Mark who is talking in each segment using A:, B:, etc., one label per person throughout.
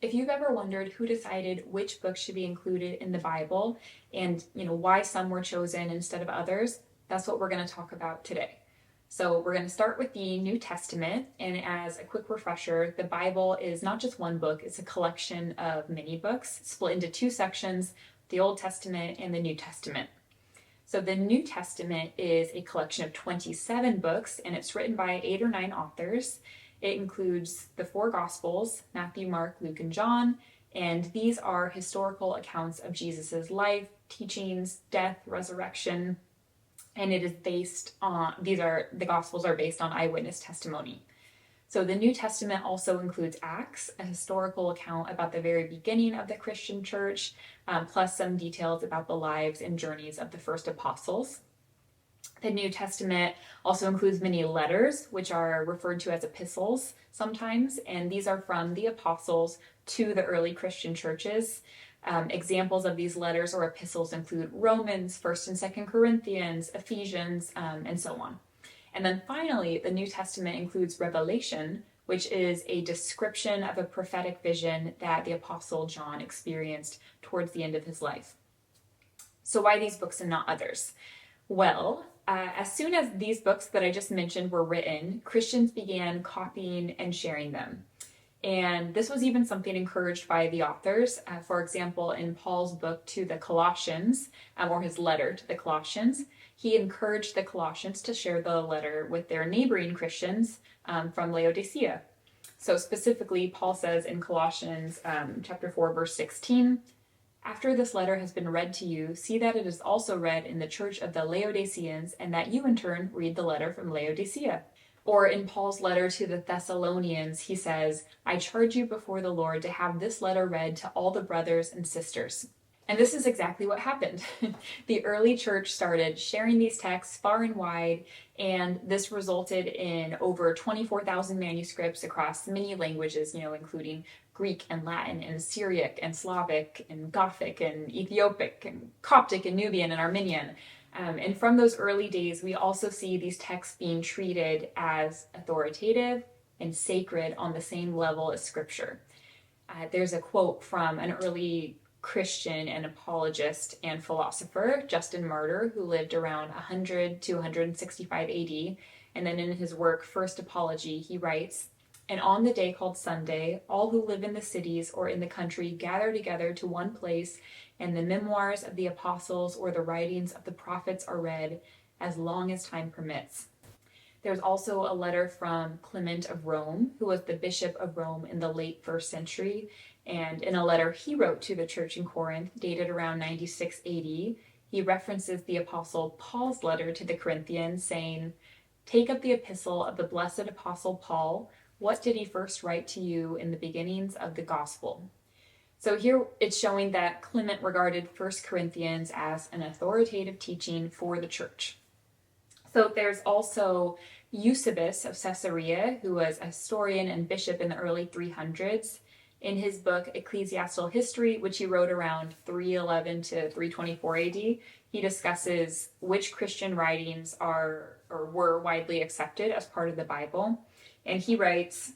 A: If you've ever wondered who decided which books should be included in the Bible and why some were chosen instead of others, that's what we're going to talk about today. So we're going to start with the New Testament, and as a quick refresher, the Bible is not just one book, it's a collection of many books split into two sections, the Old Testament and the New Testament. So the New Testament is a collection of 27 books, and it's written by 8 or 9 authors. It includes the 4 Gospels, Matthew, Mark, Luke, and John, and these are historical accounts of Jesus' life, teachings, death, resurrection, and the Gospels are based on eyewitness testimony. So the New Testament also includes Acts, a historical account about the very beginning of the Christian church, plus some details about the lives and journeys of the first apostles. The New Testament also includes many letters, which are referred to as epistles sometimes, and these are from the apostles to the early Christian churches. Examples of these letters or epistles include Romans, 1st and 2nd Corinthians, Ephesians, and so on. And then finally, the New Testament includes Revelation, which is a description of a prophetic vision that the Apostle John experienced towards the end of his life. So why these books and not others? Well, as soon as these books that I just mentioned were written, Christians began copying and sharing them. And this was even something encouraged by the authors. For example, in Paul's book to the Colossians, or his letter to the Colossians, he encouraged the Colossians to share the letter with their neighboring Christians from Laodicea. So specifically, Paul says in Colossians chapter 4, verse 16, "After this letter has been read to you, see that it is also read in the church of the Laodiceans, and that you in turn read the letter from Laodicea." Or in Paul's letter to the Thessalonians, he says, "I charge you before the Lord to have this letter read to all the brothers and sisters." And this is exactly what happened. The early church started sharing these texts far and wide, and this resulted in over 24,000 manuscripts across many languages, including Greek and Latin and Syriac and Slavic and Gothic and Ethiopic and Coptic and Nubian and Armenian. And from those early days, we also see these texts being treated as authoritative and sacred on the same level as Scripture. There's a quote from an early Christian and apologist and philosopher, Justin Martyr, who lived around 100 to 165 AD. And then in his work, First Apology, he writes, "And on the day called Sunday, all who live in the cities or in the country gather together to one place, and the memoirs of the apostles or the writings of the prophets are read as long as time permits." There's also a letter from Clement of Rome, who was the bishop of Rome in the late 1st century. And in a letter he wrote to the church in Corinth, dated around 96 AD, he references the apostle Paul's letter to the Corinthians, saying, "Take up the epistle of the blessed apostle Paul. What did he first write to you in the beginnings of the gospel?" So here it's showing that Clement regarded 1 Corinthians as an authoritative teaching for the church. So there's also Eusebius of Caesarea, who was a historian and bishop in the early 300s. In his book Ecclesiastical History, which he wrote around 311 to 324 AD, he discusses which Christian writings are or were widely accepted as part of the Bible. And he writes,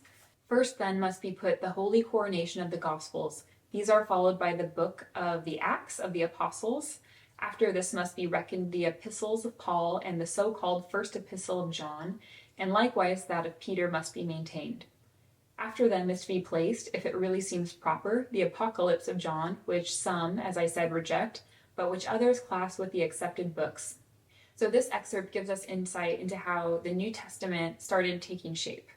A: "First then must be put the holy coronation of the Gospels. These are followed by the book of the Acts of the Apostles. After this must be reckoned the epistles of Paul and the so-called first epistle of John, and likewise that of Peter must be maintained. After them is to be placed, if it really seems proper, the Apocalypse of John, which some, as I said, reject, but which others class with the accepted books." So this excerpt gives us insight into how the New Testament started taking shape.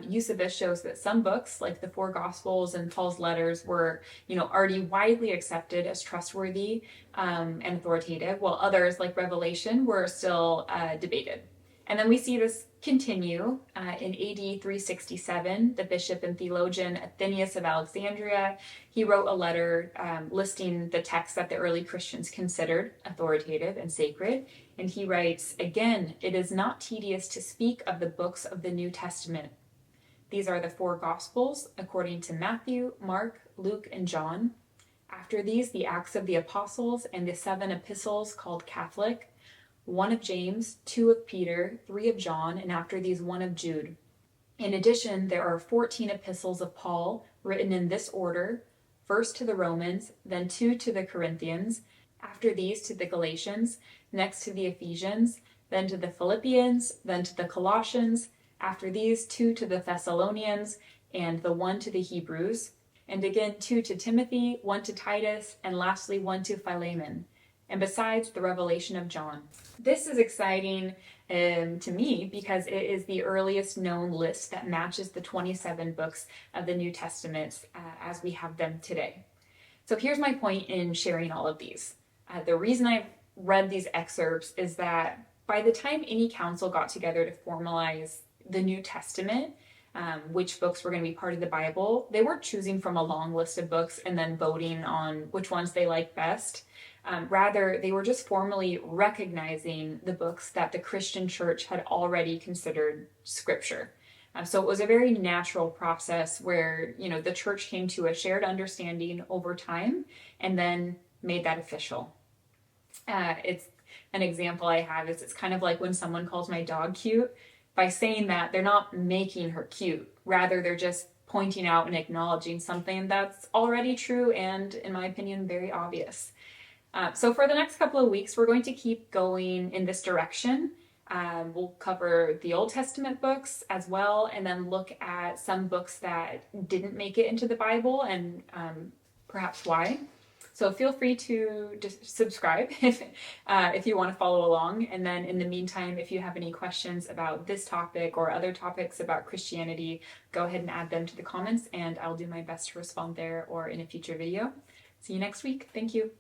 A: Eusebius shows that some books, like the 4 Gospels and Paul's letters, were, already widely accepted as trustworthy and authoritative, while others, like Revelation, were still debated. And then we see this continue in AD 367. The bishop and theologian Athanasius of Alexandria, he wrote a letter listing the texts that the early Christians considered authoritative and sacred. And he writes, "Again, it is not tedious to speak of the books of the New Testament. These are the 4 Gospels, according to Matthew, Mark, Luke, and John. After these, the Acts of the Apostles and the 7 epistles called Catholic, 1 of James, 2 of Peter, 3 of John, and after these 1 of Jude. In addition, there are 14 epistles of Paul, written in this order: first to the Romans, then two to the Corinthians, after these to the Galatians, next to the Ephesians, then to the Philippians, then to the Colossians, after these two to the Thessalonians, and the one to the Hebrews, and again two to Timothy, one to Titus, and lastly one to Philemon, and besides the revelation of John. This is exciting to me because it is the earliest known list that matches the 27 books of the New Testament as we have them today. So here's my point in sharing all of these. The reason I've read these excerpts is that by the time any council got together to formalize the New Testament, which books were going to be part of the Bible, they weren't choosing from a long list of books and then voting on which ones they liked best. Rather, they were just formally recognizing the books that the Christian church had already considered scripture. So it was a very natural process where, the church came to a shared understanding over time and then made that official. It's an example I have is it's kind of like when someone calls my dog cute. By saying that, they're not making her cute. Rather, they're just pointing out and acknowledging something that's already true and, in my opinion, very obvious. So for the next couple of weeks, we're going to keep going in this direction. We'll cover the Old Testament books as well, and then look at some books that didn't make it into the Bible and perhaps why. So feel free to subscribe if you want to follow along. And then in the meantime, if you have any questions about this topic or other topics about Christianity, go ahead and add them to the comments and I'll do my best to respond there or in a future video. See you next week. Thank you.